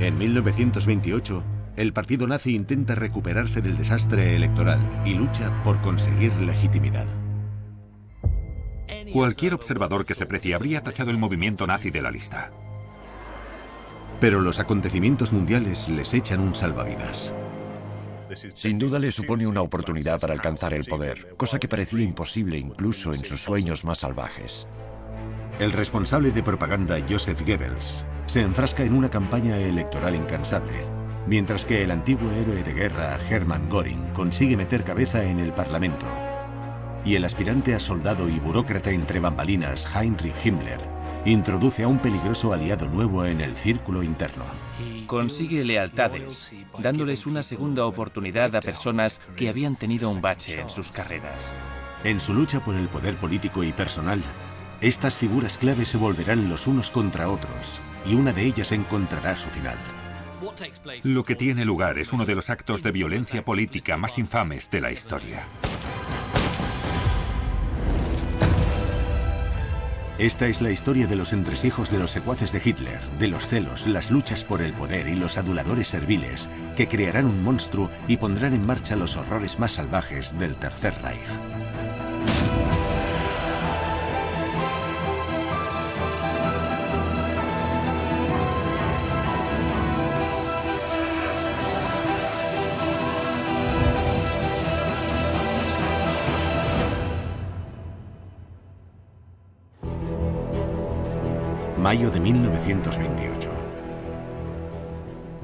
En 1928, el partido nazi intenta recuperarse del desastre electoral y lucha por conseguir legitimidad. Cualquier observador que se precie habría tachado el movimiento nazi de la lista. Pero los acontecimientos mundiales les echan un salvavidas. Sin duda le supone una oportunidad para alcanzar el poder, cosa que parecía imposible incluso en sus sueños más salvajes. El responsable de propaganda, Joseph Goebbels, se enfrasca en una campaña electoral incansable, mientras que el antiguo héroe de guerra, Hermann Göring, consigue meter cabeza en el Parlamento. Y el aspirante a soldado y burócrata entre bambalinas, Heinrich Himmler, introduce a un peligroso aliado nuevo en el círculo interno. Consigue lealtades, dándoles una segunda oportunidad a personas que habían tenido un bache en sus carreras. En su lucha por el poder político y personal, estas figuras clave se volverán los unos contra otros, y una de ellas encontrará su final. Lo que tiene lugar es uno de los actos de violencia política más infames de la historia. Esta es la historia de los entresijos de los secuaces de Hitler, de los celos, las luchas por el poder y los aduladores serviles que crearán un monstruo y pondrán en marcha los horrores más salvajes del Tercer Reich. Mayo de 1928.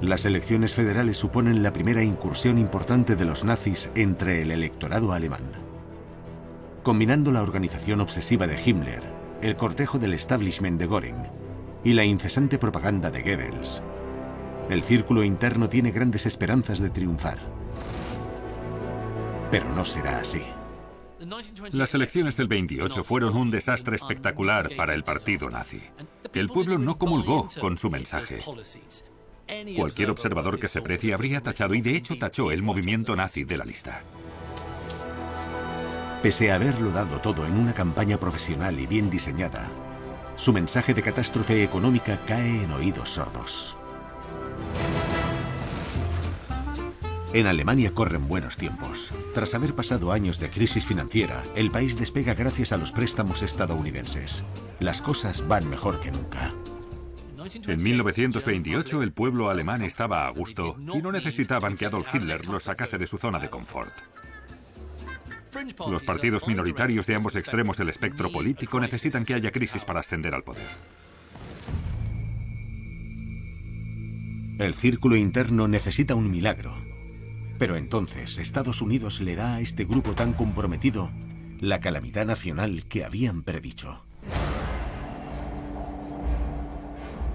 Las elecciones federales suponen la primera incursión importante de los nazis entre el electorado alemán. Combinando la organización obsesiva de Himmler, el cortejo del establishment de Göring y la incesante propaganda de Goebbels, el círculo interno tiene grandes esperanzas de triunfar. Pero no será así. Las elecciones del 28 fueron un desastre espectacular para el partido nazi. El pueblo no comulgó con su mensaje. Cualquier observador que se precie habría tachado, y de hecho tachó, el movimiento nazi de la lista. Pese a haberlo dado todo en una campaña profesional y bien diseñada, su mensaje de catástrofe económica cae en oídos sordos. En Alemania corren buenos tiempos. Tras haber pasado años de crisis financiera, el país despega gracias a los préstamos estadounidenses. Las cosas van mejor que nunca. En 1928 el pueblo alemán estaba a gusto y no necesitaban que Adolf Hitler los sacase de su zona de confort. Los partidos minoritarios de ambos extremos del espectro político necesitan que haya crisis para ascender al poder. El círculo interno necesita un milagro. Pero entonces Estados Unidos le da a este grupo tan comprometido la calamidad nacional que habían predicho.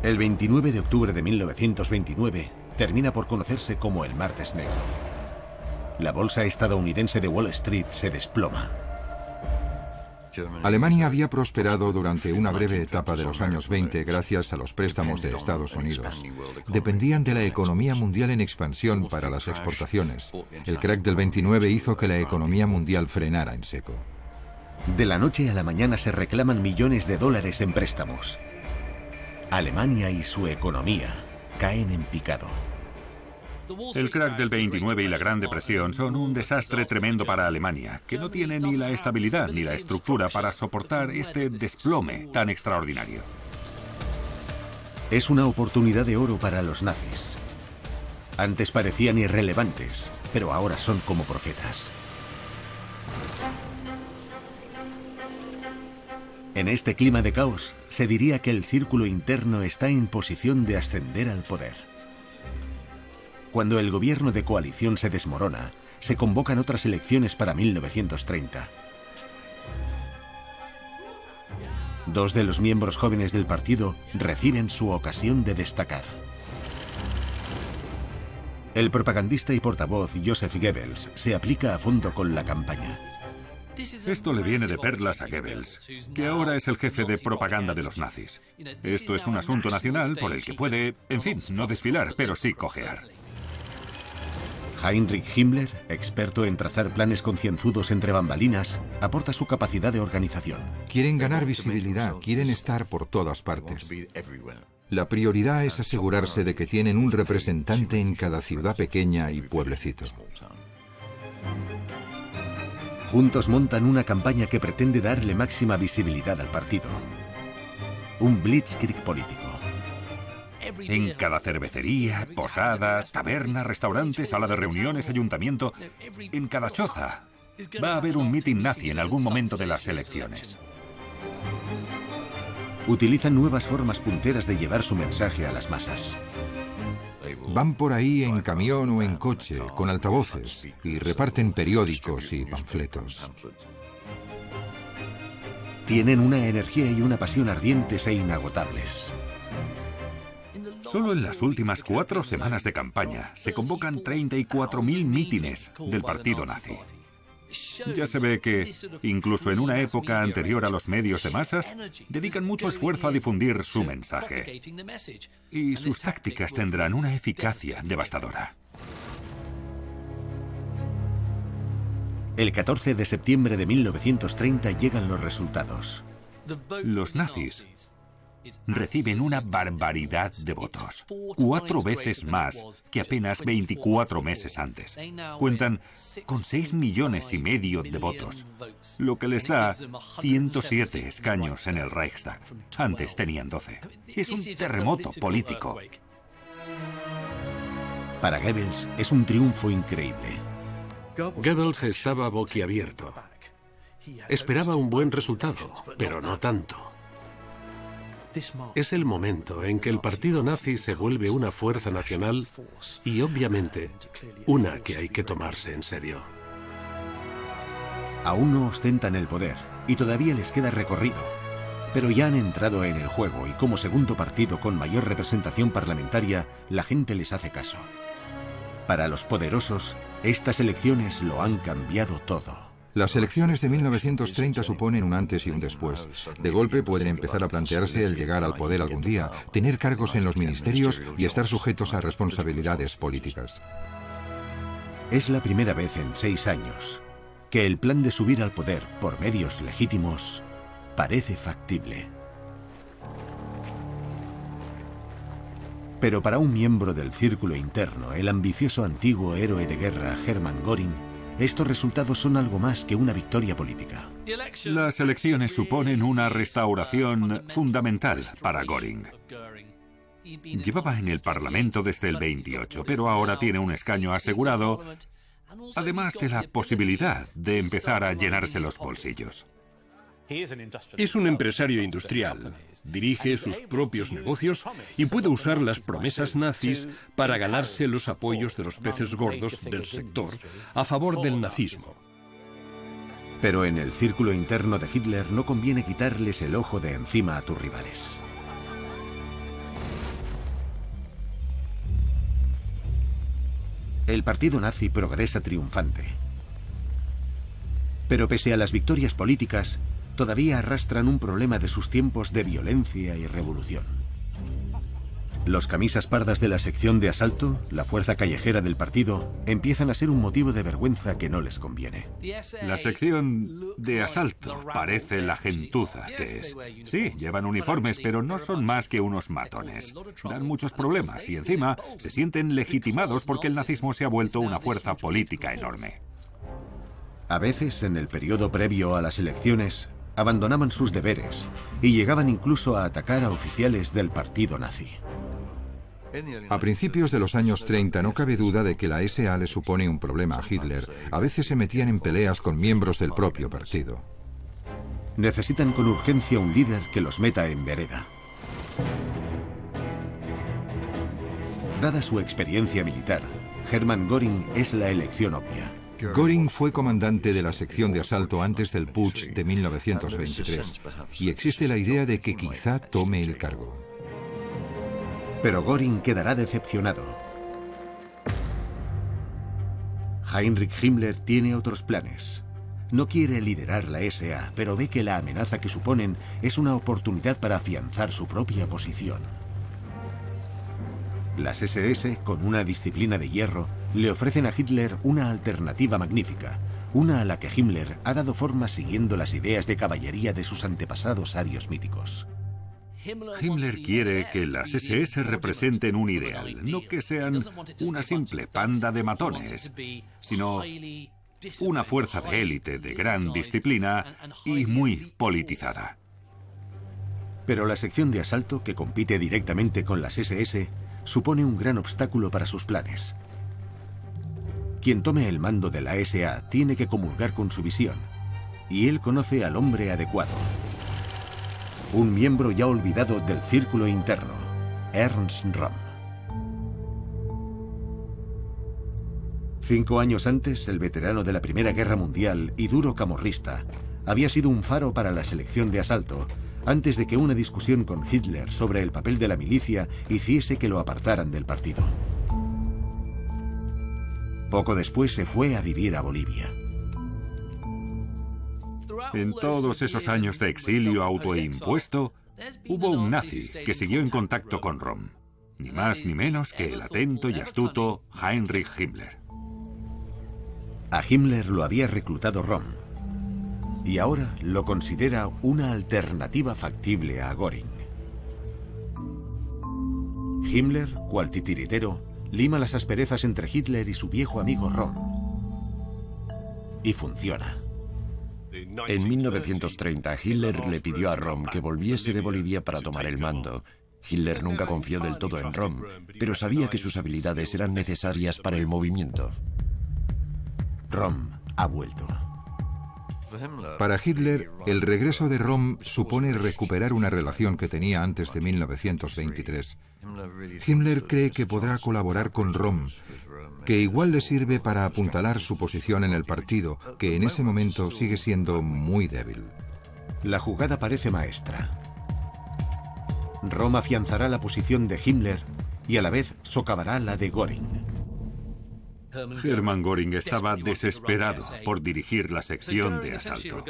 El 29 de octubre de 1929 termina por conocerse como el Martes Negro. La bolsa estadounidense de Wall Street se desploma. Alemania había prosperado durante una breve etapa de los años 20 gracias a los préstamos de Estados Unidos. Dependían de la economía mundial en expansión para las exportaciones. El crack del 29 hizo que la economía mundial frenara en seco. De la noche a la mañana se reclaman millones de dólares en préstamos. Alemania y su economía caen en picado. El crack del 29 y la Gran Depresión son un desastre tremendo para Alemania, que no tiene ni la estabilidad ni la estructura para soportar este desplome tan extraordinario. Es una oportunidad de oro para los nazis. Antes parecían irrelevantes, pero ahora son como profetas. En este clima de caos, se diría que el círculo interno está en posición de ascender al poder. Cuando el gobierno de coalición se desmorona, se convocan otras elecciones para 1930. Dos de los miembros jóvenes del partido reciben su ocasión de destacar. El propagandista y portavoz Joseph Goebbels se aplica a fondo con la campaña. Esto le viene de perlas a Goebbels, que ahora es el jefe de propaganda de los nazis. Esto es un asunto nacional por el que puede, en fin, no desfilar, pero sí cojear. Heinrich Himmler, experto en trazar planes concienzudos entre bambalinas, aporta su capacidad de organización. Quieren ganar visibilidad, quieren estar por todas partes. La prioridad es asegurarse de que tienen un representante en cada ciudad pequeña y pueblecito. Juntos montan una campaña que pretende darle máxima visibilidad al partido. Un blitzkrieg político. En cada cervecería, posada, taberna, restaurante, sala de reuniones, ayuntamiento, en cada choza, va a haber un mitin nazi en algún momento de las elecciones. Utilizan nuevas formas punteras de llevar su mensaje a las masas. Van por ahí en camión o en coche, con altavoces, y reparten periódicos y panfletos. Tienen una energía y una pasión ardientes e inagotables. Solo en las últimas 4 semanas de campaña se convocan 34.000 mítines del partido nazi. Ya se ve que, incluso en una época anterior a los medios de masas, dedican mucho esfuerzo a difundir su mensaje. Y sus tácticas tendrán una eficacia devastadora. El 14 de septiembre de 1930 llegan los resultados. Los nazis reciben una barbaridad de votos, 4 veces más que apenas 24 meses antes. Cuentan con 6,5 millones de votos, lo que les da 107 escaños en el Reichstag. Antes tenían 12. Es un terremoto político. Para Goebbels es un triunfo increíble. Goebbels estaba boquiabierto. Esperaba un buen resultado, pero no tanto. Es el momento en que el partido nazi se vuelve una fuerza nacional y, obviamente, una que hay que tomarse en serio. Aún no ostentan el poder y todavía les queda recorrido, pero ya han entrado en el juego y como segundo partido con mayor representación parlamentaria, la gente les hace caso. Para los poderosos, estas elecciones lo han cambiado todo. Las elecciones de 1930 suponen un antes y un después. De golpe pueden empezar a plantearse el llegar al poder algún día, tener cargos en los ministerios y estar sujetos a responsabilidades políticas. Es la primera vez en 6 años que el plan de subir al poder por medios legítimos parece factible. Pero para un miembro del círculo interno, el ambicioso antiguo héroe de guerra Hermann Göring, estos resultados son algo más que una victoria política. Las elecciones suponen una restauración fundamental para Göring. Llevaba en el Parlamento desde el 28, pero ahora tiene un escaño asegurado, además de la posibilidad de empezar a llenarse los bolsillos. Es un empresario industrial, dirige sus propios negocios y puede usar las promesas nazis para ganarse los apoyos de los peces gordos del sector a favor del nazismo. Pero en el círculo interno de Hitler no conviene quitarles el ojo de encima a tus rivales. El partido nazi progresa triunfante. Pero pese a las victorias políticas, todavía arrastran un problema de sus tiempos de violencia y revolución. Los camisas pardas de la sección de asalto, la fuerza callejera del partido, empiezan a ser un motivo de vergüenza que no les conviene. La sección de asalto parece la gentuza que es. Sí, llevan uniformes, pero no son más que unos matones. Dan muchos problemas y encima se sienten legitimados porque el nazismo se ha vuelto una fuerza política enorme. A veces, en el periodo previo a las elecciones, abandonaban sus deberes y llegaban incluso a atacar a oficiales del partido nazi. A principios de los años 30 no cabe duda de que la SA le supone un problema a Hitler. A veces se metían en peleas con miembros del propio partido. Necesitan con urgencia un líder que los meta en vereda. Dada su experiencia militar, Hermann Göring es la elección obvia. Göring fue comandante de la sección de asalto antes del putsch de 1923 y existe la idea de que quizá tome el cargo. Pero Göring quedará decepcionado. Heinrich Himmler tiene otros planes. No quiere liderar la SA, pero ve que la amenaza que suponen es una oportunidad para afianzar su propia posición. Las SS, con una disciplina de hierro, le ofrecen a Hitler una alternativa magnífica, una a la que Himmler ha dado forma siguiendo las ideas de caballería de sus antepasados arios míticos. Himmler quiere que las SS representen un ideal, no que sean una simple panda de matones, sino una fuerza de élite de gran disciplina y muy politizada. Pero la sección de asalto, que compite directamente con las SS, supone un gran obstáculo para sus planes. Quien tome el mando de la SA tiene que comulgar con su visión, y él conoce al hombre adecuado. Un miembro ya olvidado del círculo interno, Ernst Röhm. 5 años antes, el veterano de la Primera Guerra Mundial y duro camorrista había sido un faro para la selección de asalto antes de que una discusión con Hitler sobre el papel de la milicia hiciese que lo apartaran del partido. Poco después se fue a vivir a Bolivia. En todos esos años de exilio autoimpuesto, hubo un nazi que siguió en contacto con Röhm, ni más ni menos que el atento y astuto Heinrich Himmler. A Himmler lo había reclutado Röhm, y ahora lo considera una alternativa factible a Göring. Himmler, cual titiritero, lima las asperezas entre Hitler y su viejo amigo Röhm. Y funciona. En 1930, Hitler le pidió a Röhm que volviese de Bolivia para tomar el mando. Hitler nunca confió del todo en Röhm, pero sabía que sus habilidades eran necesarias para el movimiento. Röhm ha vuelto. Para Hitler, el regreso de Röhm supone recuperar una relación que tenía antes de 1923. Himmler cree que podrá colaborar con Röhm, que igual le sirve para apuntalar su posición en el partido, que en ese momento sigue siendo muy débil. La jugada parece maestra. Röhm afianzará la posición de Himmler y a la vez socavará la de Göring. Hermann Göring estaba desesperado por dirigir la sección de asalto.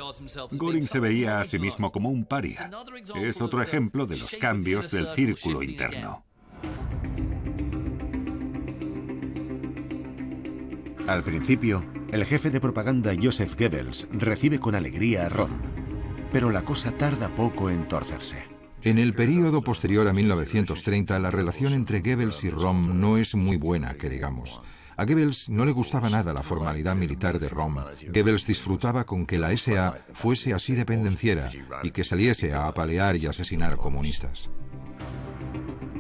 Göring se veía a sí mismo como un paria. Es otro ejemplo de los cambios del círculo interno. Al principio, el jefe de propaganda Joseph Goebbels recibe con alegría a Röhm, pero la cosa tarda poco en torcerse. En el período posterior a 1930, la relación entre Goebbels y Röhm no es muy buena, que digamos. A Goebbels no le gustaba nada la formalidad militar de Röhm. Goebbels disfrutaba con que la SA fuese así de pendenciera y que saliese a apalear y asesinar comunistas.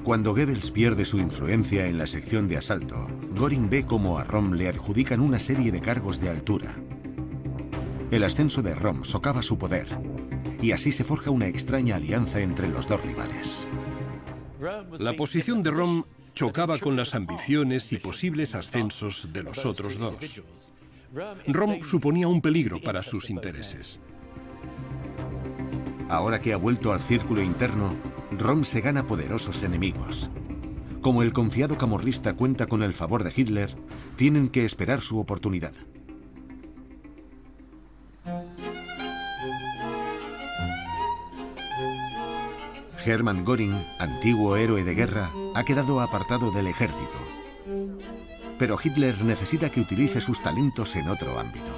Cuando Goebbels pierde su influencia en la sección de asalto, Göring ve cómo a Röhm le adjudican una serie de cargos de altura. El ascenso de Röhm socava su poder, y así se forja una extraña alianza entre los dos rivales. La posición de Röhm chocaba con las ambiciones y posibles ascensos de los otros dos. Röhm suponía un peligro para sus intereses. Ahora que ha vuelto al círculo interno, Röhm se gana poderosos enemigos. Como el confiado camorrista cuenta con el favor de Hitler, tienen que esperar su oportunidad. Hermann Göring, antiguo héroe de guerra, ha quedado apartado del ejército. Pero Hitler necesita que utilice sus talentos en otro ámbito.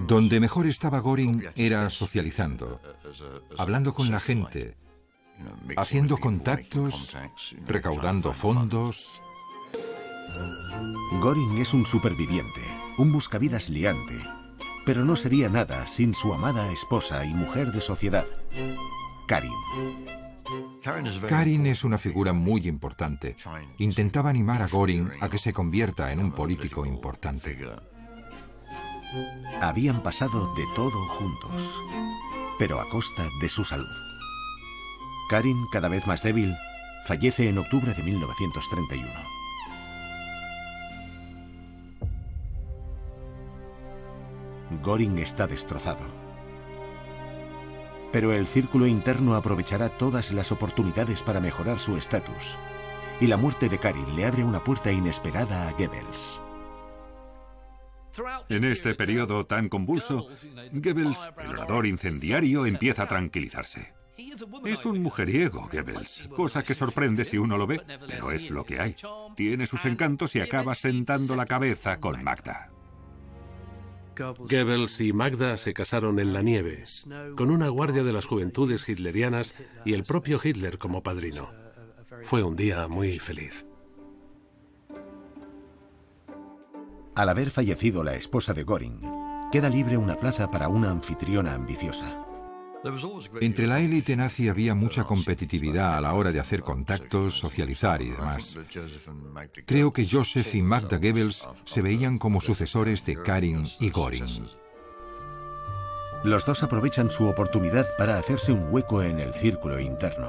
Donde mejor estaba Göring era socializando, hablando con la gente, haciendo contactos, recaudando fondos. Göring es un superviviente, un buscavidas liante, pero no sería nada sin su amada esposa y mujer de sociedad, Karin. Karin es una figura muy importante. Intentaba animar a Göring a que se convierta en un político importante. Habían pasado de todo juntos, pero a costa de su salud. Karin, cada vez más débil, fallece en octubre de 1931. Göring está destrozado. Pero el círculo interno aprovechará todas las oportunidades para mejorar su estatus, y la muerte de Karin le abre una puerta inesperada a Goebbels. En este periodo tan convulso, Goebbels, el orador incendiario, empieza a tranquilizarse. Es un mujeriego, Goebbels, cosa que sorprende si uno lo ve, pero es lo que hay. Tiene sus encantos y acaba sentando la cabeza con Magda. Goebbels y Magda se casaron en la nieve, con una guardia de las juventudes hitlerianas y el propio Hitler como padrino. Fue un día muy feliz. Al haber fallecido la esposa de Göring, queda libre una plaza para una anfitriona ambiciosa. Entre la élite nazi había mucha competitividad a la hora de hacer contactos, socializar y demás. Creo que Joseph y Magda Goebbels se veían como sucesores de Karin y Göring. Los dos aprovechan su oportunidad para hacerse un hueco en el círculo interno.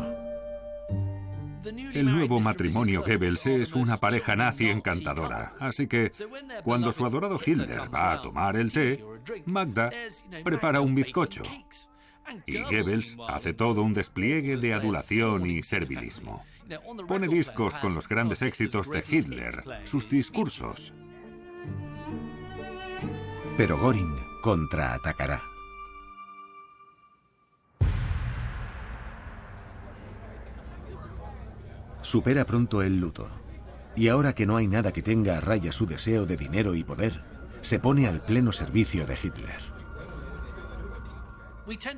El nuevo matrimonio Goebbels es una pareja nazi encantadora, así que cuando su adorado Hitler va a tomar el té, Magda prepara un bizcocho. Y Goebbels hace todo un despliegue de adulación y servilismo. Pone discos con los grandes éxitos de Hitler, sus discursos. Pero Göring contraatacará. Supera pronto el luto. Y ahora que no hay nada que tenga a raya su deseo de dinero y poder, se pone al pleno servicio de Hitler.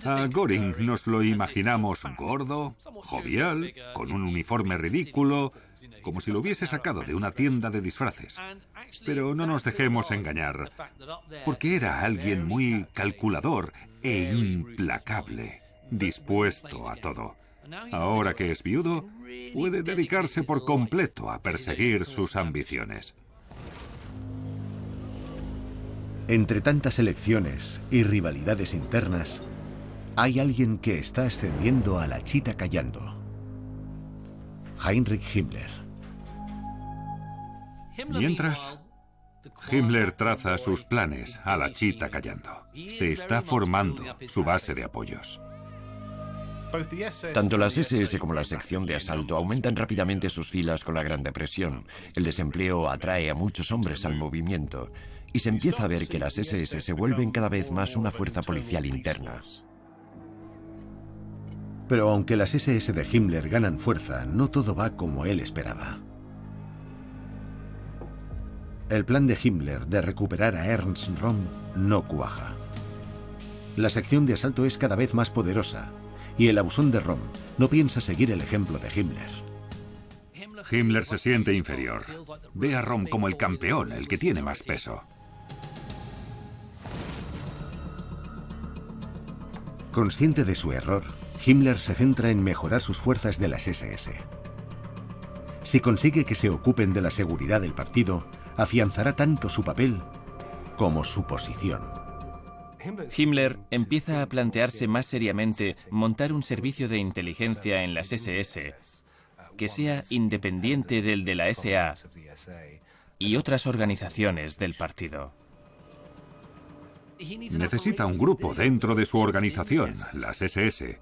A Göring nos lo imaginamos gordo, jovial, con un uniforme ridículo, como si lo hubiese sacado de una tienda de disfraces. Pero no nos dejemos engañar, porque era alguien muy calculador e implacable, dispuesto a todo. Ahora que es viudo, puede dedicarse por completo a perseguir sus ambiciones. Entre tantas elecciones y rivalidades internas, hay alguien que está ascendiendo a la chita callando. Heinrich Himmler. Mientras, Himmler traza sus planes a la chita callando. Se está formando su base de apoyos. Tanto las SS como la sección de asalto aumentan rápidamente sus filas con la Gran Depresión. El desempleo atrae a muchos hombres al movimiento y se empieza a ver que las SS se vuelven cada vez más una fuerza policial interna. Pero aunque las SS de Himmler ganan fuerza, no todo va como él esperaba. El plan de Himmler de recuperar a Ernst Röhm no cuaja. La sección de asalto es cada vez más poderosa y el abusón de Röhm no piensa seguir el ejemplo de Himmler. Himmler se siente inferior. Ve a Röhm como el campeón, el que tiene más peso. Consciente de su error, Himmler se centra en mejorar sus fuerzas de las SS. Si consigue que se ocupen de la seguridad del partido, afianzará tanto su papel como su posición. Himmler empieza a plantearse más seriamente montar un servicio de inteligencia en las SS que sea independiente del de la SA y otras organizaciones del partido. Necesita un grupo dentro de su organización, las SS,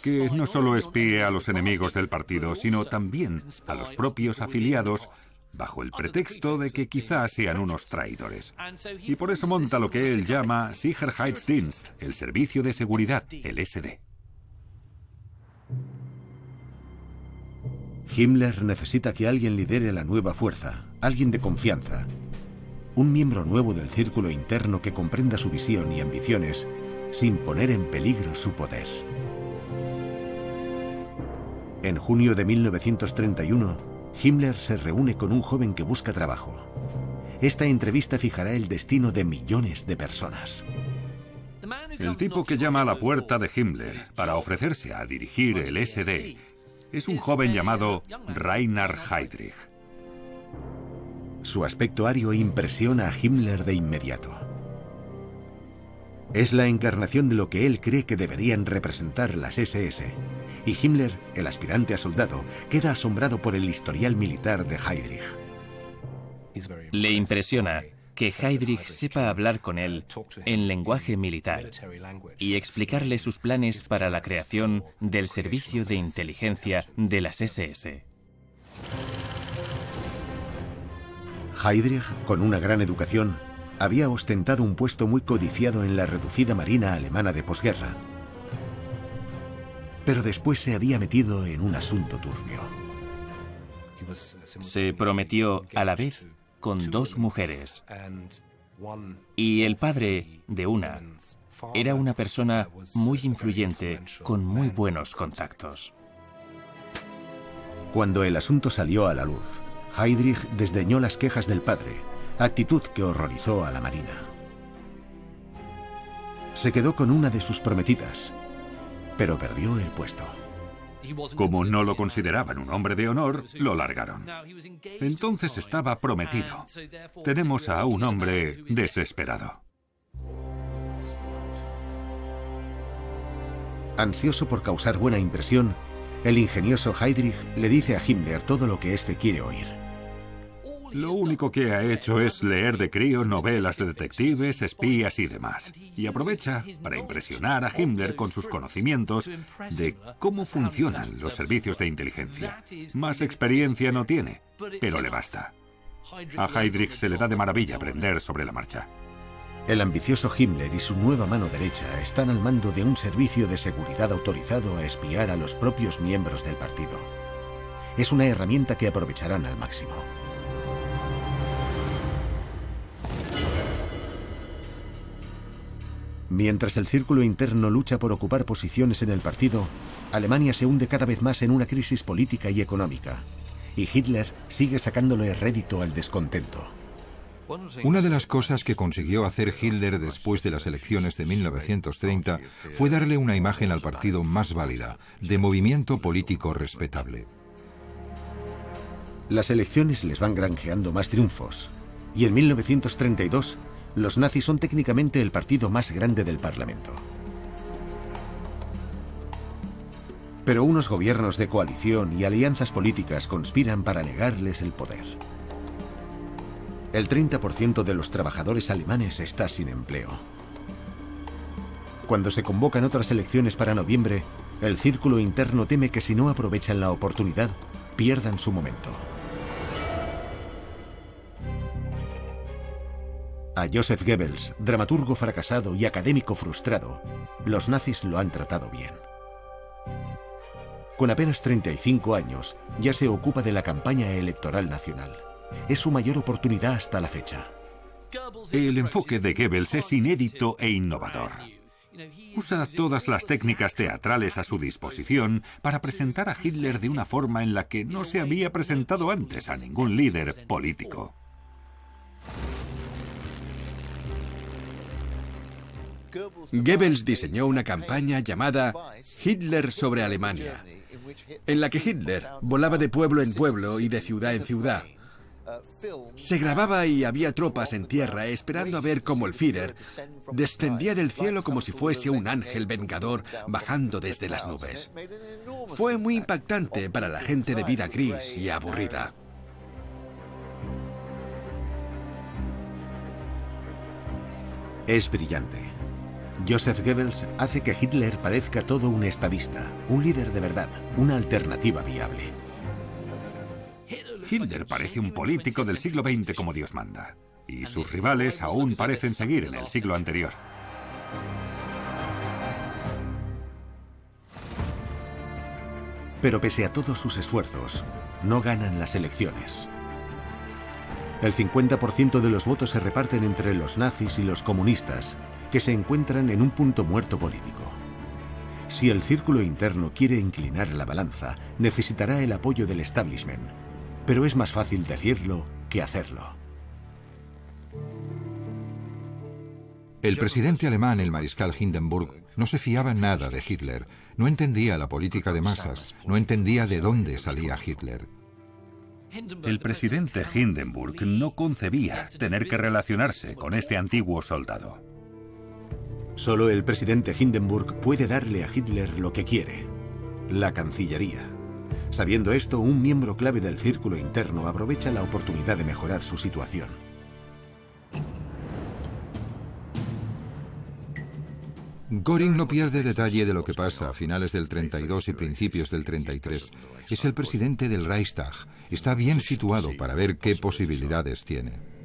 que no solo espíe a los enemigos del partido, sino también a los propios afiliados, bajo el pretexto de que quizás sean unos traidores. Y por eso monta lo que él llama Sicherheitsdienst, el servicio de seguridad, el SD. Himmler necesita que alguien lidere la nueva fuerza, alguien de confianza, un miembro nuevo del círculo interno que comprenda su visión y ambiciones sin poner en peligro su poder. En junio de 1931, Himmler se reúne con un joven que busca trabajo. Esta entrevista fijará el destino de millones de personas. El tipo que llama a la puerta de Himmler para ofrecerse a dirigir el SD es un joven llamado Reinhard Heydrich. Su aspecto ario impresiona a Himmler de inmediato. Es la encarnación de lo que él cree que deberían representar las SS. Y Himmler, el aspirante a soldado, queda asombrado por el historial militar de Heydrich. Le impresiona que Heydrich sepa hablar con él en lenguaje militar y explicarle sus planes para la creación del servicio de inteligencia de las SS. Heydrich, con una gran educación, había ostentado un puesto muy codiciado en la reducida marina alemana de posguerra. Pero después se había metido en un asunto turbio. Se prometió a la vez con dos mujeres Y el padre de una era una persona muy influyente, con muy buenos contactos. Cuando el asunto salió a la luz, Heydrich desdeñó las quejas del padre, actitud que horrorizó a la Marina. Se quedó con una de sus prometidas, pero perdió el puesto. Como no lo consideraban un hombre de honor, lo largaron. Entonces estaba prometido. Tenemos a un hombre desesperado. Ansioso por causar buena impresión, el ingenioso Heydrich le dice a Himmler todo lo que éste quiere oír. Lo único que ha hecho es leer de crío novelas de detectives, espías y demás. Y aprovecha para impresionar a Himmler con sus conocimientos de cómo funcionan los servicios de inteligencia. Más experiencia no tiene, pero le basta. A Heydrich se le da de maravilla aprender sobre la marcha. El ambicioso Himmler y su nueva mano derecha están al mando de un servicio de seguridad autorizado a espiar a los propios miembros del partido. Es una herramienta que aprovecharán al máximo. Mientras el círculo interno lucha por ocupar posiciones en el partido, Alemania se hunde cada vez más en una crisis política y económica, y Hitler sigue sacándole rédito al descontento. Una de las cosas que consiguió hacer Hitler después de las elecciones de 1930 fue darle una imagen al partido más válida, de movimiento político respetable. Las elecciones les van granjeando más triunfos, y en 1932 los nazis son técnicamente el partido más grande del Parlamento. Pero unos gobiernos de coalición y alianzas políticas conspiran para negarles el poder. El 30% de los trabajadores alemanes está sin empleo. Cuando se convocan otras elecciones para noviembre, el círculo interno teme que si no aprovechan la oportunidad, pierdan su momento. A Joseph Goebbels, dramaturgo fracasado y académico frustrado, los nazis lo han tratado bien. Con apenas 35 años, ya se ocupa de la campaña electoral nacional. Es su mayor oportunidad hasta la fecha. El enfoque de Goebbels es inédito e innovador. Usa todas las técnicas teatrales a su disposición para presentar a Hitler de una forma en la que no se había presentado antes a ningún líder político. Goebbels diseñó una campaña llamada Hitler sobre Alemania, en la que Hitler volaba de pueblo en pueblo y de ciudad en ciudad. Se grababa y había tropas en tierra esperando a ver cómo el Führer descendía del cielo como si fuese un ángel vengador bajando desde las nubes. Fue muy impactante para la gente de vida gris y aburrida. Es brillante. Joseph Goebbels hace que Hitler parezca todo un estadista, un líder de verdad, una alternativa viable. Hitler parece un político del siglo XX como Dios manda, y sus rivales aún parecen seguir en el siglo anterior. Pero pese a todos sus esfuerzos, no ganan las elecciones. El 50% de los votos se reparten entre los nazis y los comunistas, que se encuentran en un punto muerto político. Si el círculo interno quiere inclinar la balanza, necesitará el apoyo del establishment, pero es más fácil decirlo que hacerlo. El presidente alemán, el mariscal Hindenburg, no se fiaba nada de Hitler, no entendía la política de masas, no entendía de dónde salía Hitler. El presidente Hindenburg no concebía tener que relacionarse con este antiguo soldado. Solo el presidente Hindenburg puede darle a Hitler lo que quiere, la Cancillería. Sabiendo esto, un miembro clave del círculo interno aprovecha la oportunidad de mejorar su situación. Göring no pierde detalle de lo que pasa a finales del 32 y principios del 33. Es el presidente del Reichstag. Está bien situado para ver qué posibilidades tiene.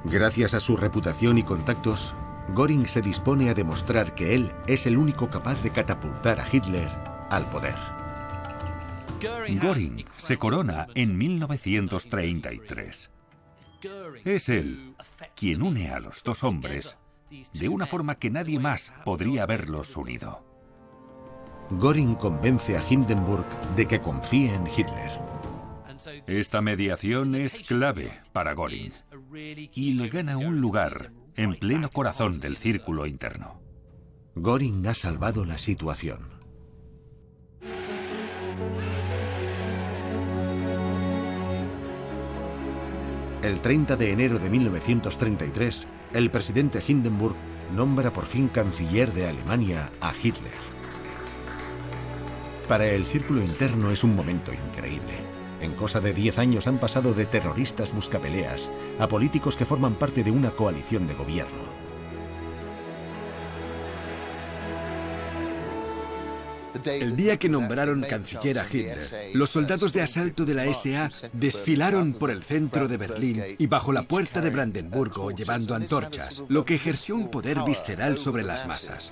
Gracias a su reputación y contactos, Göring se dispone a demostrar que él es el único capaz de catapultar a Hitler al poder. Göring se corona en 1933. Es él quien une a los dos hombres de una forma que nadie más podría haberlos unido. Göring convence a Hindenburg de que confíe en Hitler. Esta mediación es clave para Göring y le gana un lugar en pleno corazón del círculo interno. Göring ha salvado la situación. El 30 de enero de 1933, el presidente Hindenburg nombra por fin canciller de Alemania a Hitler. Para el círculo interno es un momento increíble. En cosa de 10 años han pasado de terroristas buscapeleas a políticos que forman parte de una coalición de gobierno. El día que nombraron canciller a Hitler, los soldados de asalto de la SA desfilaron por el centro de Berlín y bajo la puerta de Brandenburgo llevando antorchas, lo que ejerció un poder visceral sobre las masas.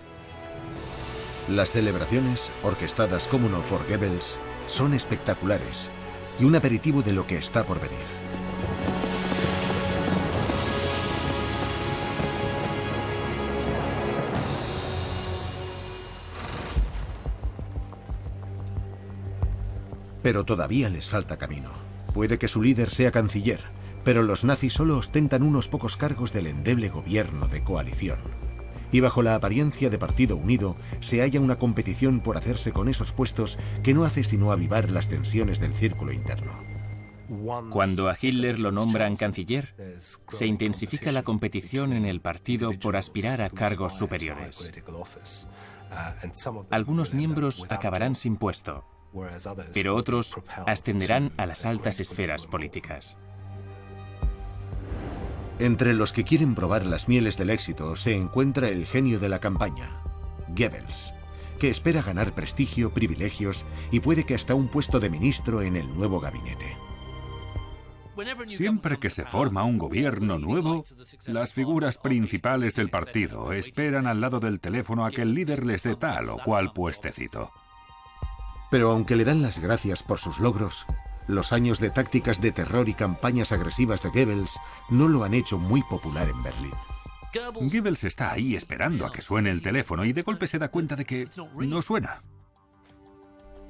Las celebraciones, orquestadas cómo no por Goebbels, son espectaculares y un aperitivo de lo que está por venir. Pero todavía les falta camino. Puede que su líder sea canciller, pero los nazis solo ostentan unos pocos cargos del endeble gobierno de coalición. Y bajo la apariencia de partido unido, se halla una competición por hacerse con esos puestos que no hace sino avivar las tensiones del círculo interno. Cuando a Hitler lo nombran canciller, se intensifica la competición en el partido por aspirar a cargos superiores. Algunos miembros acabarán sin puesto, pero otros ascenderán a las altas esferas políticas. Entre los que quieren probar las mieles del éxito se encuentra el genio de la campaña, Goebbels, que espera ganar prestigio, privilegios y puede que hasta un puesto de ministro en el nuevo gabinete. Siempre que se forma un gobierno nuevo, las figuras principales del partido esperan al lado del teléfono a que el líder les dé tal o cual puestecito. Pero aunque le dan las gracias por sus logros, los años de tácticas de terror y campañas agresivas de Goebbels no lo han hecho muy popular en Berlín. Goebbels está ahí esperando a que suene el teléfono y de golpe se da cuenta de que no suena.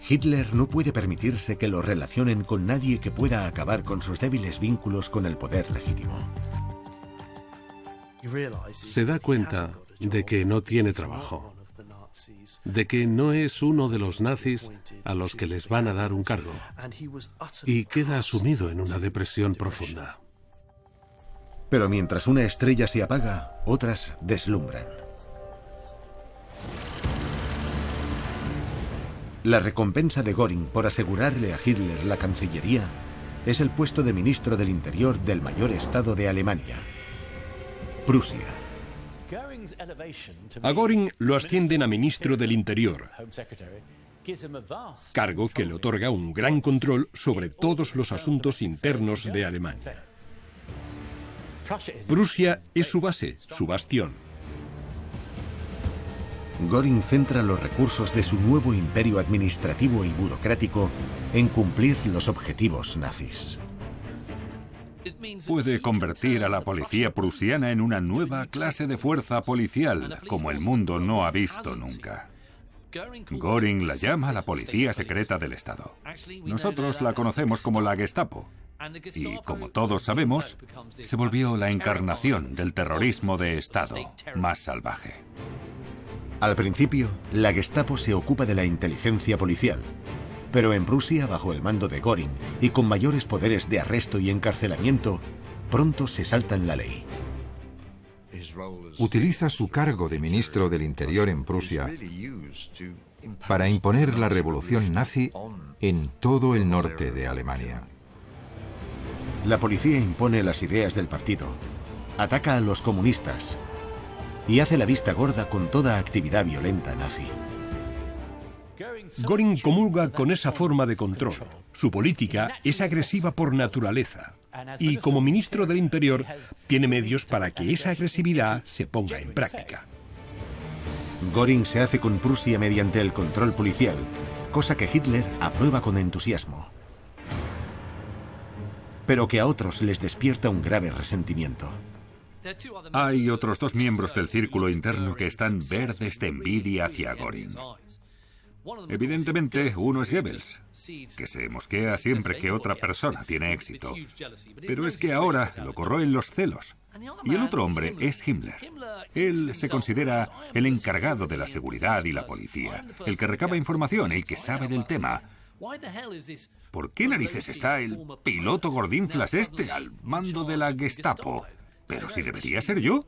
Hitler no puede permitirse que lo relacionen con nadie que pueda acabar con sus débiles vínculos con el poder legítimo. Se da cuenta de que no tiene trabajo, de que no es uno de los nazis a los que les van a dar un cargo, y queda sumido en una depresión profunda. Pero mientras una estrella se apaga, otras deslumbran. La recompensa de Göring por asegurarle a Hitler la Cancillería es el puesto de ministro del Interior del mayor estado de Alemania, Prusia. A Göring lo ascienden a ministro del Interior, cargo que le otorga un gran control sobre todos los asuntos internos de Alemania. Prusia es su base, su bastión. Göring centra los recursos de su nuevo imperio administrativo y burocrático en cumplir los objetivos nazis. Puede convertir a la policía prusiana en una nueva clase de fuerza policial, como el mundo no ha visto nunca. Göring la llama la policía secreta del Estado. Nosotros la conocemos como la Gestapo. Y, como todos sabemos, se volvió la encarnación del terrorismo de Estado más salvaje. Al principio, la Gestapo se ocupa de la inteligencia policial, pero en Prusia, bajo el mando de Göring y con mayores poderes de arresto y encarcelamiento, pronto se saltan la ley. Utiliza su cargo de ministro del Interior en Prusia para imponer la revolución nazi en todo el norte de Alemania. La policía impone las ideas del partido, ataca a los comunistas y hace la vista gorda con toda actividad violenta nazi. Göring comulga con esa forma de control. Su política es agresiva por naturaleza. Y como ministro del Interior, tiene medios para que esa agresividad se ponga en práctica. Göring se hace con Prusia mediante el control policial, cosa que Hitler aprueba con entusiasmo. pero que a otros les despierta un grave resentimiento. Hay otros 2 miembros del círculo interno que están verdes de envidia hacia Göring. Evidentemente, uno es Goebbels, que se mosquea siempre que otra persona tiene éxito. Pero es que ahora lo corroen los celos. Y el otro hombre es Himmler. Él se considera el encargado de la seguridad y la policía, el que recaba información, el que sabe del tema. ¿Por qué narices está el piloto gordinflas este al mando de la Gestapo? Pero si debería ser yo.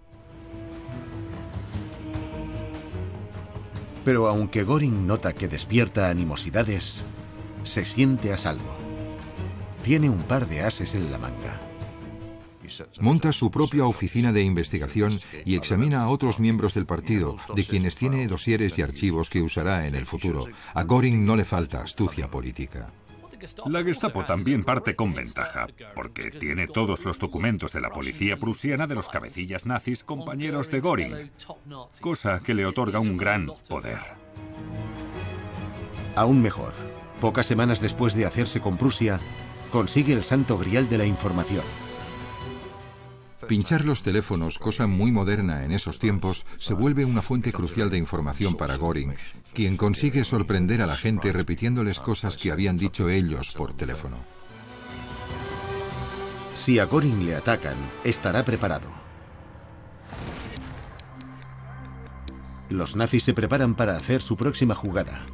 Pero aunque Göring nota que despierta animosidades, se siente a salvo. Tiene un par de ases en la manga. Monta su propia oficina de investigación y examina a otros miembros del partido, de quienes tiene dosieres y archivos que usará en el futuro. A Göring no le falta astucia política. La Gestapo también parte con ventaja, porque tiene todos los documentos de la policía prusiana de los cabecillas nazis compañeros de Göring, cosa que le otorga un gran poder. Aún mejor, pocas semanas después de hacerse con Prusia, consigue el santo grial de la información. Pinchar los teléfonos, cosa muy moderna en esos tiempos, se vuelve una fuente crucial de información para Göring, quien consigue sorprender a la gente repitiéndoles cosas que habían dicho ellos por teléfono. Si a Göring le atacan, estará preparado. Los nazis se preparan para hacer su próxima jugada.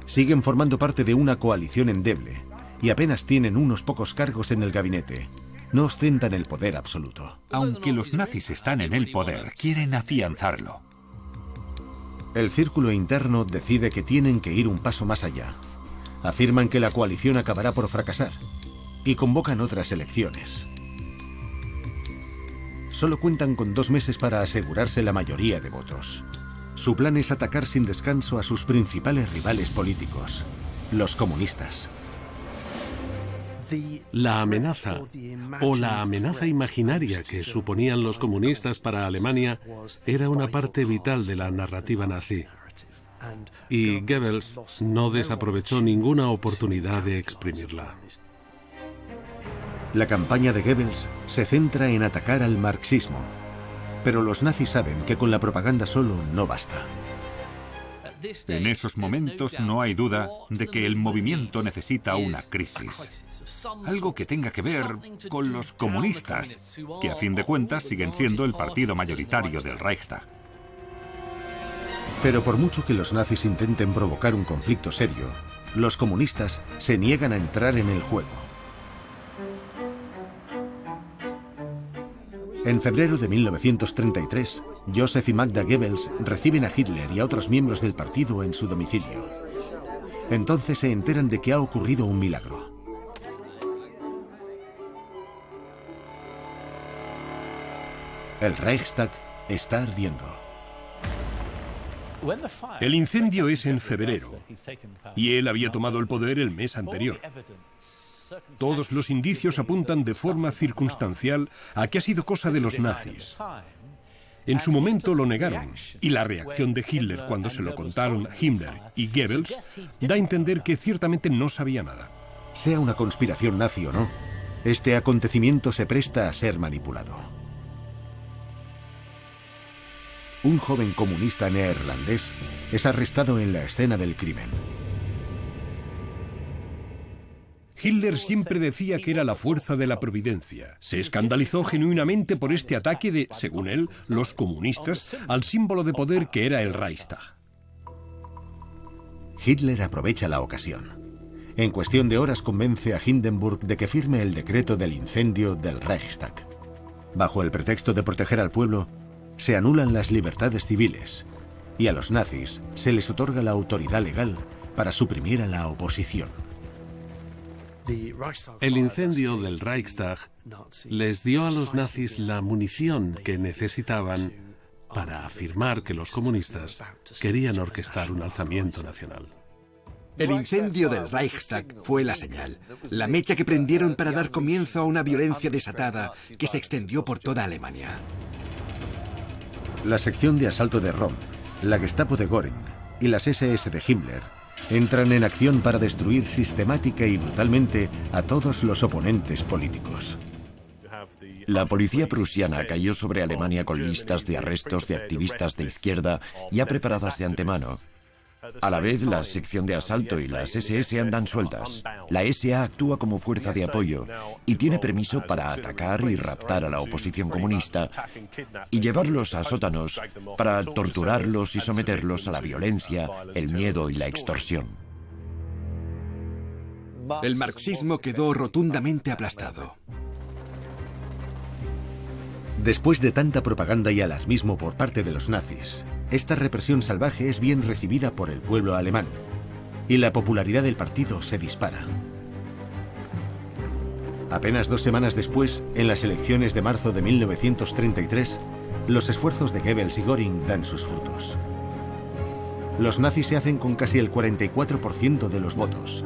Siguen formando parte de una coalición endeble y apenas tienen unos pocos cargos en el gabinete. No ostentan el poder absoluto. Aunque los nazis están en el poder, quieren afianzarlo. El círculo interno decide que tienen que ir un paso más allá. Afirman que la coalición acabará por fracasar y convocan otras elecciones. Solo cuentan con 2 meses para asegurarse la mayoría de votos. Su plan es atacar sin descanso a sus principales rivales políticos, los comunistas. La amenaza o la amenaza imaginaria que suponían los comunistas para Alemania era una parte vital de la narrativa nazi. Y Goebbels no desaprovechó ninguna oportunidad de exprimirla. La campaña de Goebbels se centra en atacar al marxismo, pero los nazis saben que con la propaganda solo no basta. En esos momentos no hay duda de que el movimiento necesita una crisis. Algo que tenga que ver con los comunistas, que a fin de cuentas siguen siendo el partido mayoritario del Reichstag. Pero por mucho que los nazis intenten provocar un conflicto serio, los comunistas se niegan a entrar en el juego. En febrero de 1933, Joseph y Magda Goebbels reciben a Hitler y a otros miembros del partido en su domicilio. Entonces se enteran de que ha ocurrido un milagro. El Reichstag está ardiendo. El incendio es en febrero y él había tomado el poder el mes anterior. Todos los indicios apuntan de forma circunstancial a que ha sido cosa de los nazis. En su momento lo negaron, y la reacción de Hitler cuando se lo contaron Himmler y Goebbels da a entender que ciertamente no sabía nada. Sea una conspiración nazi o no, este acontecimiento se presta a ser manipulado. Un joven comunista neerlandés es arrestado en la escena del crimen. Hitler siempre decía que era la fuerza de la providencia. Se escandalizó genuinamente por este ataque de, según él, los comunistas al símbolo de poder que era el Reichstag. Hitler aprovecha la ocasión. En cuestión de horas convence a Hindenburg de que firme el decreto del incendio del Reichstag. Bajo el pretexto de proteger al pueblo, se anulan las libertades civiles y a los nazis se les otorga la autoridad legal para suprimir a la oposición. El incendio del Reichstag les dio a los nazis la munición que necesitaban para afirmar que los comunistas querían orquestar un alzamiento nacional. El incendio del Reichstag fue la señal, la mecha que prendieron para dar comienzo a una violencia desatada que se extendió por toda Alemania. La sección de asalto de Rom, la Gestapo de Göring y las SS de Himmler entran en acción para destruir sistemática y brutalmente a todos los oponentes políticos. La policía prusiana cayó sobre Alemania con listas de arrestos de activistas de izquierda ya preparadas de antemano. A la vez, la sección de asalto y las SS andan sueltas. La SA actúa como fuerza de apoyo y tiene permiso para atacar y raptar a la oposición comunista y llevarlos a sótanos para torturarlos y someterlos a la violencia, el miedo y la extorsión. El marxismo quedó rotundamente aplastado. Después de tanta propaganda y alarmismo por parte de los nazis, esta represión salvaje es bien recibida por el pueblo alemán y la popularidad del partido se dispara. Apenas 2 semanas después, en las elecciones de marzo de 1933, los esfuerzos de Goebbels y Göring dan sus frutos. Los nazis se hacen con casi el 44% de los votos.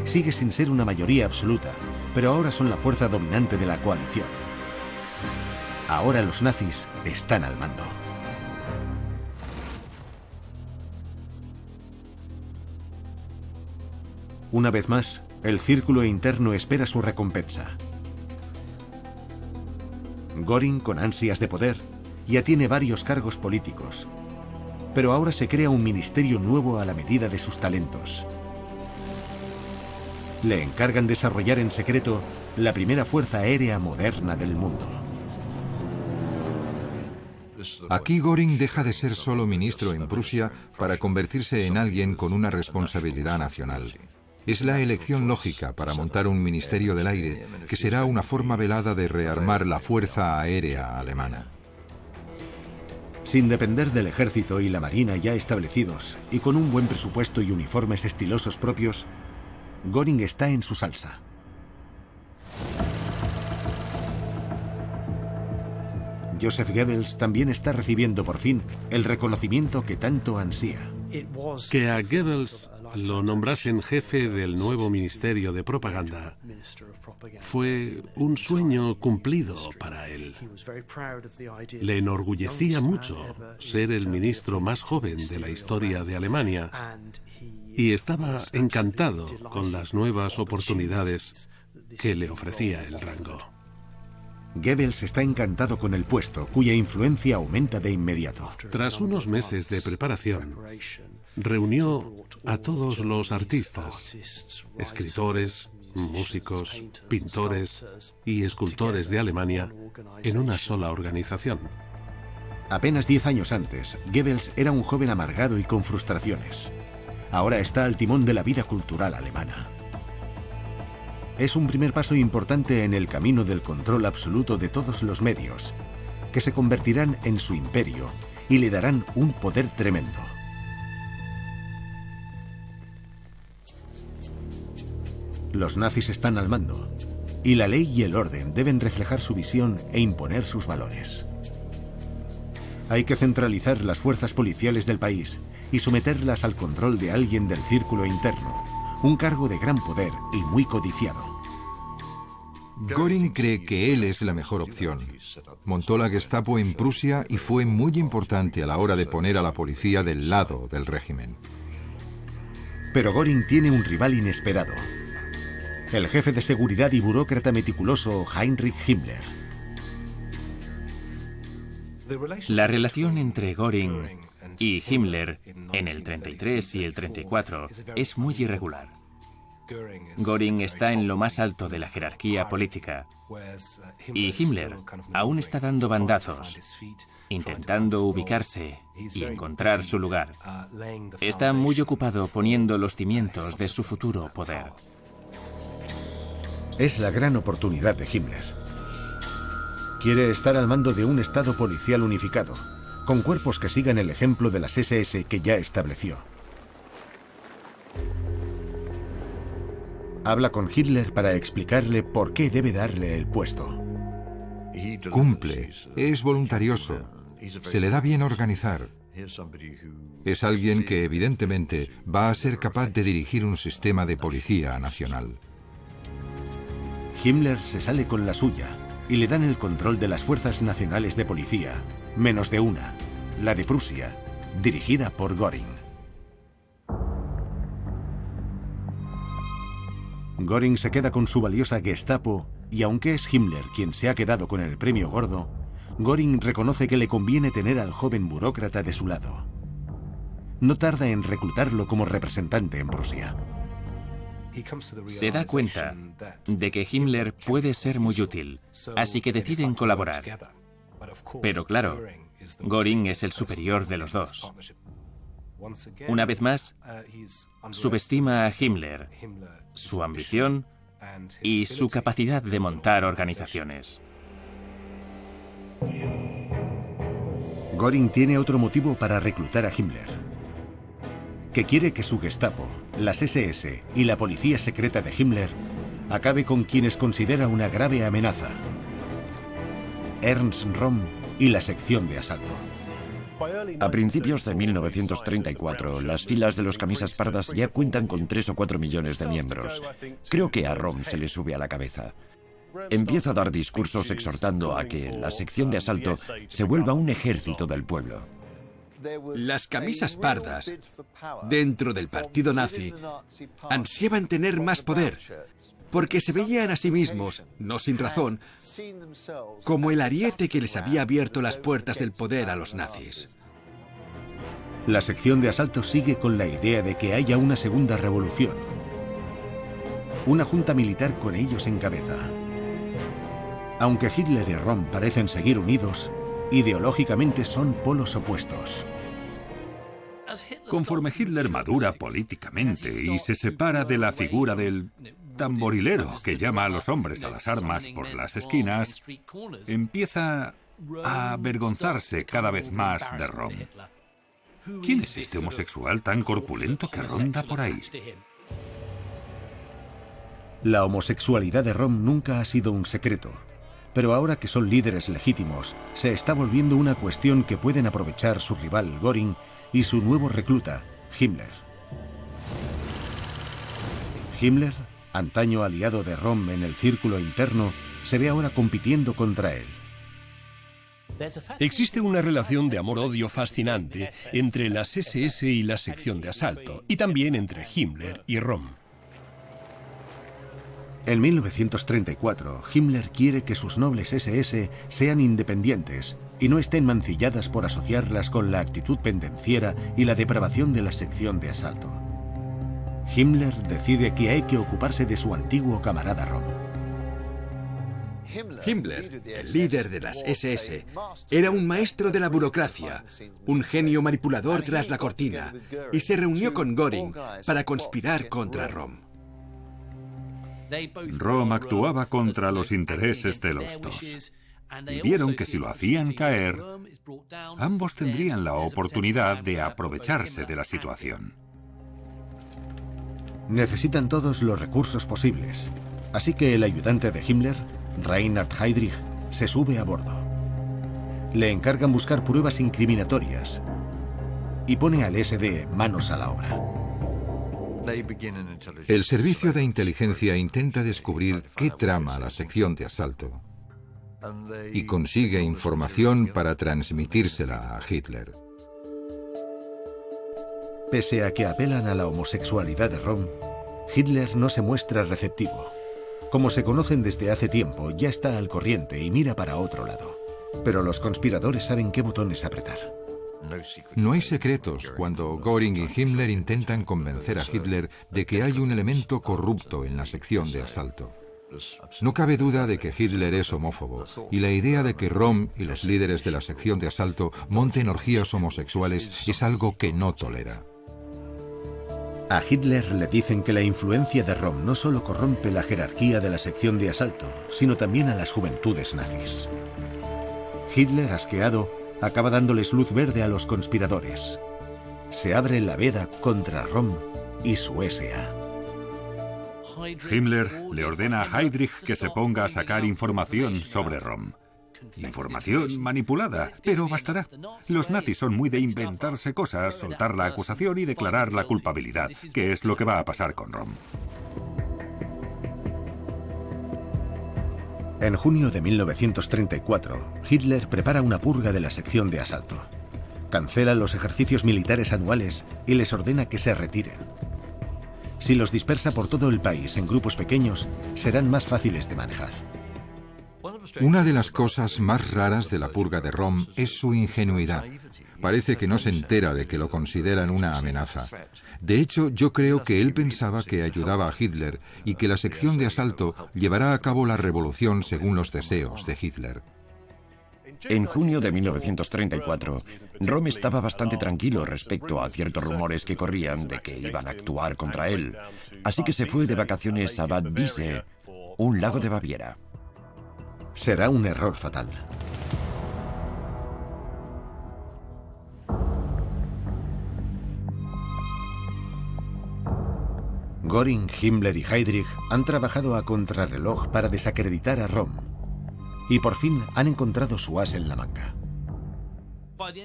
Sigue sin ser una mayoría absoluta, pero ahora son la fuerza dominante de la coalición. Ahora los nazis están al mando. Una vez más, el círculo interno espera su recompensa. Göring, con ansias de poder, ya tiene varios cargos políticos, pero ahora se crea un ministerio nuevo a la medida de sus talentos. Le encargan desarrollar en secreto la primera fuerza aérea moderna del mundo. Aquí Göring deja de ser solo ministro en Prusia para convertirse en alguien con una responsabilidad nacional. Es la elección lógica para montar un ministerio del aire, que será una forma velada de rearmar la fuerza aérea alemana. Sin depender del ejército y la marina ya establecidos, y con un buen presupuesto y uniformes estilosos propios, Göring está en su salsa. Joseph Goebbels también está recibiendo por fin el reconocimiento que tanto ansía. Que a Goebbels lo nombrasen jefe del nuevo Ministerio de Propaganda fue un sueño cumplido para él. Le enorgullecía mucho ser el ministro más joven de la historia de Alemania y estaba encantado con las nuevas oportunidades que le ofrecía el rango. Goebbels está encantado con el puesto, cuya influencia aumenta de inmediato. Tras unos meses de preparación, reunió a todos los artistas, escritores, músicos, pintores y escultores de Alemania en una sola organización. Apenas 10 años antes, Goebbels era un joven amargado y con frustraciones. Ahora está al timón de la vida cultural alemana. Es un primer paso importante en el camino del control absoluto de todos los medios, que se convertirán en su imperio y le darán un poder tremendo. Los nazis están al mando, y la ley y el orden deben reflejar su visión e imponer sus valores. Hay que centralizar las fuerzas policiales del país y someterlas al control de alguien del círculo interno, un cargo de gran poder y muy codiciado. Göring cree que él es la mejor opción. Montó la Gestapo en Prusia y fue muy importante a la hora de poner a la policía del lado del régimen. Pero Göring tiene un rival inesperado: el jefe de seguridad y burócrata meticuloso Heinrich Himmler. La relación entre Göring y Himmler en el 33 y el 34 es muy irregular. Göring está en lo más alto de la jerarquía política y Himmler aún está dando bandazos, intentando ubicarse y encontrar su lugar. Está muy ocupado poniendo los cimientos de su futuro poder. Es la gran oportunidad de Himmler. Quiere estar al mando de un estado policial unificado, con cuerpos que sigan el ejemplo de las SS que ya estableció. Habla con Hitler para explicarle por qué debe darle el puesto. Cumple, es voluntarioso, se le da bien organizar. Es alguien que evidentemente va a ser capaz de dirigir un sistema de policía nacional. Himmler se sale con la suya y le dan el control de las fuerzas nacionales de policía, menos de una, la de Prusia, dirigida por Göring. Göring se queda con su valiosa Gestapo y aunque es Himmler quien se ha quedado con el premio gordo, Göring reconoce que le conviene tener al joven burócrata de su lado. No tarda en reclutarlo como representante en Prusia. Se da cuenta de que Himmler puede ser muy útil, así que deciden colaborar. Pero claro, Göring es el superior de los dos. Una vez más, subestima a Himmler, su ambición y su capacidad de montar organizaciones. Göring tiene otro motivo para reclutar a Himmler, que quiere que su Gestapo, las SS y la policía secreta de Himmler acabe con quienes considera una grave amenaza: Ernst Röhm y la sección de asalto. A principios de 1934, las filas de los camisas pardas ya cuentan con 3 o 4 millones de miembros. Creo que a Röhm se le sube a la cabeza. Empieza a dar discursos exhortando a que la sección de asalto se vuelva un ejército del pueblo. Las camisas pardas, dentro del partido nazi, ansiaban tener más poder, porque se veían a sí mismos, no sin razón, como el ariete que les había abierto las puertas del poder a los nazis. La sección de asalto sigue con la idea de que haya una segunda revolución. Una junta militar con ellos en cabeza. Aunque Hitler y Röhm parecen seguir unidos, ideológicamente son polos opuestos. Conforme Hitler madura políticamente y se separa de la figura del tamborilero que llama a los hombres a las armas por las esquinas, empieza a avergonzarse cada vez más de Röhm. ¿Quién es este homosexual tan corpulento que ronda por ahí? La homosexualidad de Röhm nunca ha sido un secreto, pero ahora que son líderes legítimos, se está volviendo una cuestión que pueden aprovechar su rival Göring y su nuevo recluta, Himmler. Himmler, antaño aliado de Röhm en el círculo interno, se ve ahora compitiendo contra él. Existe una relación de amor-odio fascinante entre las SS y la sección de asalto, y también entre Himmler y Röhm. En 1934, Himmler quiere que sus nobles SS sean independientes y no estén mancilladas por asociarlas con la actitud pendenciera y la depravación de la sección de asalto. Himmler decide que hay que ocuparse de su antiguo camarada Röhm. Himmler, el líder de las SS, era un maestro de la burocracia, un genio manipulador tras la cortina, y se reunió con Göring para conspirar contra Röhm. Röhm actuaba contra los intereses de los dos. Vieron que si lo hacían caer, ambos tendrían la oportunidad de aprovecharse de la situación. Necesitan todos los recursos posibles, así que el ayudante de Himmler, Reinhard Heydrich, se sube a bordo. Le encargan buscar pruebas incriminatorias y pone al SD manos a la obra. El servicio de inteligencia intenta descubrir qué trama la sección de asalto y consigue información para transmitírsela a Hitler. Pese a que apelan a la homosexualidad de Röhm, Hitler no se muestra receptivo. Como se conocen desde hace tiempo, ya está al corriente y mira para otro lado. Pero los conspiradores saben qué botones apretar. No hay secretos cuando Göring y Himmler intentan convencer a Hitler de que hay un elemento corrupto en la sección de asalto. No cabe duda de que Hitler es homófobo, y la idea de que Röhm y los líderes de la sección de asalto monten orgías homosexuales es algo que no tolera. A Hitler le dicen que la influencia de Röhm no solo corrompe la jerarquía de la sección de asalto, sino también a las juventudes nazis. Hitler, asqueado, acaba dándoles luz verde a los conspiradores. Se abre la veda contra Röhm y su SA. Himmler le ordena a Heydrich que se ponga a sacar información sobre Röhm. Información manipulada, pero bastará. Los nazis son muy de inventarse cosas, soltar la acusación y declarar la culpabilidad, que es lo que va a pasar con Röhm. En junio de 1934, Hitler prepara una purga de la sección de asalto. Cancela los ejercicios militares anuales y les ordena que se retiren. Si los dispersa por todo el país en grupos pequeños, serán más fáciles de manejar. Una de las cosas más raras de la purga de Röhm es su ingenuidad. Parece que no se entera de que lo consideran una amenaza. De hecho, yo creo que él pensaba que ayudaba a Hitler y que la sección de asalto llevará a cabo la revolución según los deseos de Hitler. En junio de 1934, Röhm estaba bastante tranquilo respecto a ciertos rumores que corrían de que iban a actuar contra él, así que se fue de vacaciones a Bad Wiese, un lago de Baviera. Será un error fatal. Göring, Himmler y Heydrich han trabajado a contrarreloj para desacreditar a Röhm. Y por fin han encontrado su as en la manga.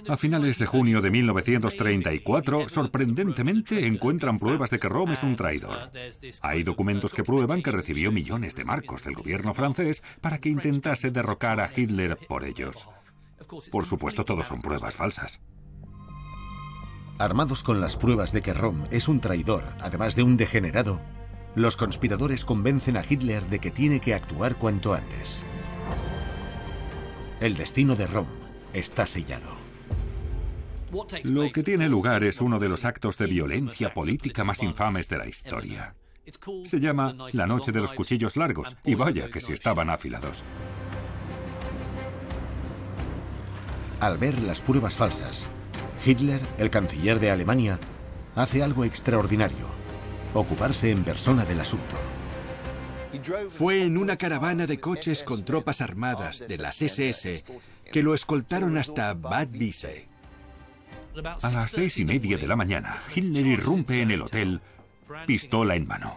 A finales de junio de 1934, sorprendentemente, encuentran pruebas de que Röhm es un traidor. Hay documentos que prueban que recibió millones de marcos del gobierno francés para que intentase derrocar a Hitler por ellos. Por supuesto, todo son pruebas falsas. Armados con las pruebas de que Röhm es un traidor, además de un degenerado, los conspiradores convencen a Hitler de que tiene que actuar cuanto antes. El destino de Röhm está sellado. Lo que tiene lugar es uno de los actos de violencia política más infames de la historia. Se llama la Noche de los Cuchillos Largos, y vaya que si estaban afilados. Al ver las pruebas falsas, Hitler, el canciller de Alemania, hace algo extraordinario: ocuparse en persona del asunto. Fue en una caravana de coches con tropas armadas de las SS que lo escoltaron hasta Bad Wiese. A las 6:30 de la mañana, Hitler irrumpe en el hotel, pistola en mano.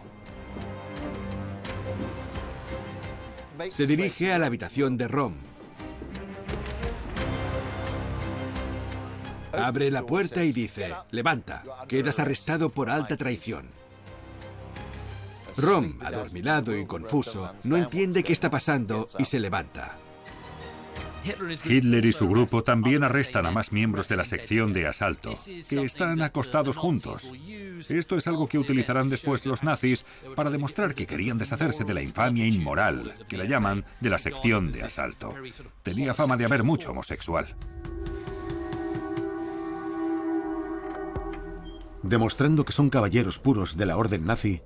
Se dirige a la habitación de Röhm. Abre la puerta y dice: levanta, quedas arrestado por alta traición. Röhm, adormilado y confuso, no entiende qué está pasando y se levanta. Hitler y su grupo también arrestan a más miembros de la sección de asalto, que están acostados juntos. Esto es algo que utilizarán después los nazis para demostrar que querían deshacerse de la infamia inmoral, que la llaman, de la sección de asalto. Tenía fama de haber mucho homosexual. Demostrando que son caballeros puros de la orden nazi,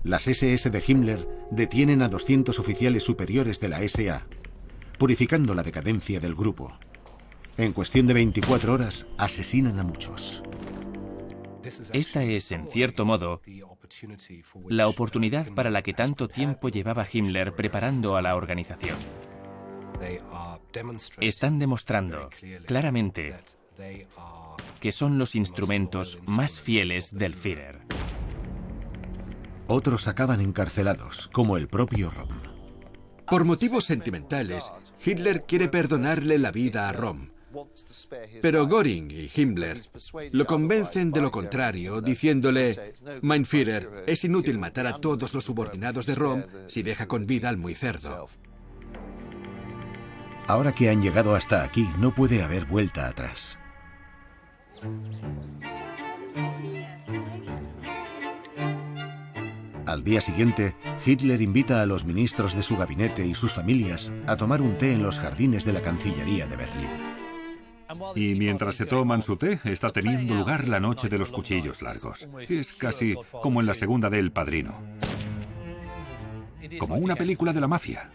las SS de Himmler detienen a 200 oficiales superiores de la SA, purificando la decadencia del grupo. En cuestión de 24 horas, asesinan a muchos. Esta es, en cierto modo, la oportunidad para la que tanto tiempo llevaba Himmler preparando a la organización. Están demostrando claramente que son los instrumentos más fieles del Führer. Otros acaban encarcelados, como el propio Röhm. Por motivos sentimentales, Hitler quiere perdonarle la vida a Röhm. Pero Göring y Himmler lo convencen de lo contrario, diciéndole: Mein Führer, es inútil matar a todos los subordinados de Röhm si deja con vida al muy cerdo. Ahora que han llegado hasta aquí, no puede haber vuelta atrás. Al día siguiente, Hitler invita a los ministros de su gabinete y sus familias a tomar un té en los jardines de la Cancillería de Berlín. Y mientras se toman su té, está teniendo lugar la Noche de los Cuchillos Largos. Es casi como en la segunda de El Padrino. Como una película de la mafia.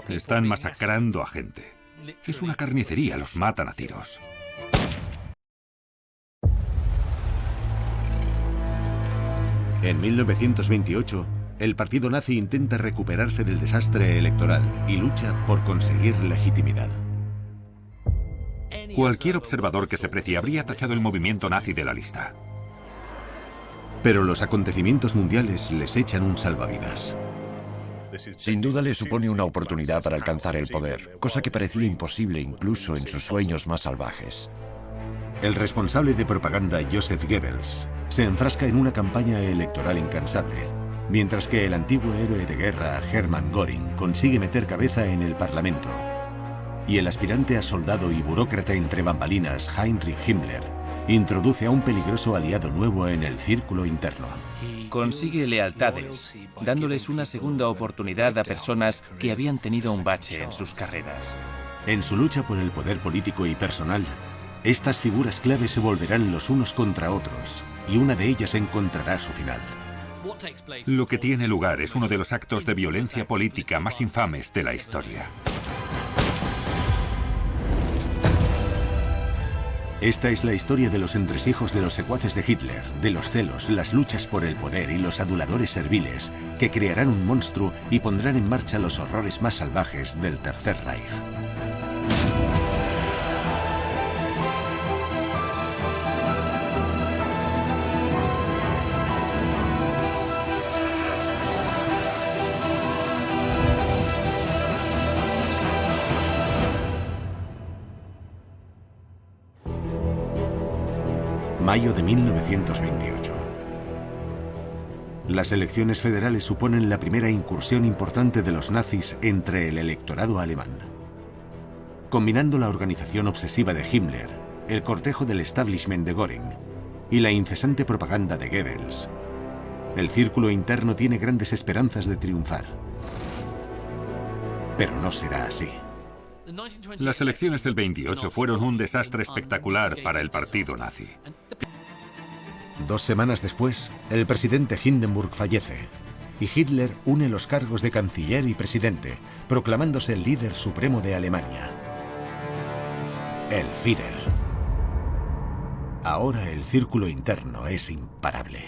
Están masacrando a gente. Es una carnicería, los matan a tiros. En 1928, el partido nazi intenta recuperarse del desastre electoral y lucha por conseguir legitimidad. Cualquier observador que se precie habría tachado el movimiento nazi de la lista. Pero los acontecimientos mundiales les echan un salvavidas. Sin duda le supone una oportunidad para alcanzar el poder, cosa que parecía imposible incluso en sus sueños más salvajes. El responsable de propaganda, Joseph Goebbels, se enfrasca en una campaña electoral incansable, mientras que el antiguo héroe de guerra, Hermann Göring, consigue meter cabeza en el Parlamento, y el aspirante a soldado y burócrata entre bambalinas, Heinrich Himmler, introduce a un peligroso aliado nuevo en el círculo interno. Consigue lealtades, dándoles una segunda oportunidad a personas que habían tenido un bache en sus carreras. En su lucha por el poder político y personal, estas figuras clave se volverán los unos contra otros, y una de ellas encontrará su final. Lo que tiene lugar es uno de los actos de violencia política más infames de la historia. Esta es la historia de los entresijos de los secuaces de Hitler, de los celos, las luchas por el poder y los aduladores serviles que crearán un monstruo y pondrán en marcha los horrores más salvajes del Tercer Reich. Mayo de 1928. Las elecciones federales suponen la primera incursión importante de los nazis entre el electorado alemán. Combinando la organización obsesiva de Himmler, el cortejo del establishment de Göring y la incesante propaganda de Goebbels, el círculo interno tiene grandes esperanzas de triunfar. Pero no será así. Las elecciones del 28 fueron un desastre espectacular para el partido nazi. 2 semanas después, el presidente Hindenburg fallece y Hitler une los cargos de canciller y presidente, proclamándose el líder supremo de Alemania. El Führer. Ahora el círculo interno es imparable.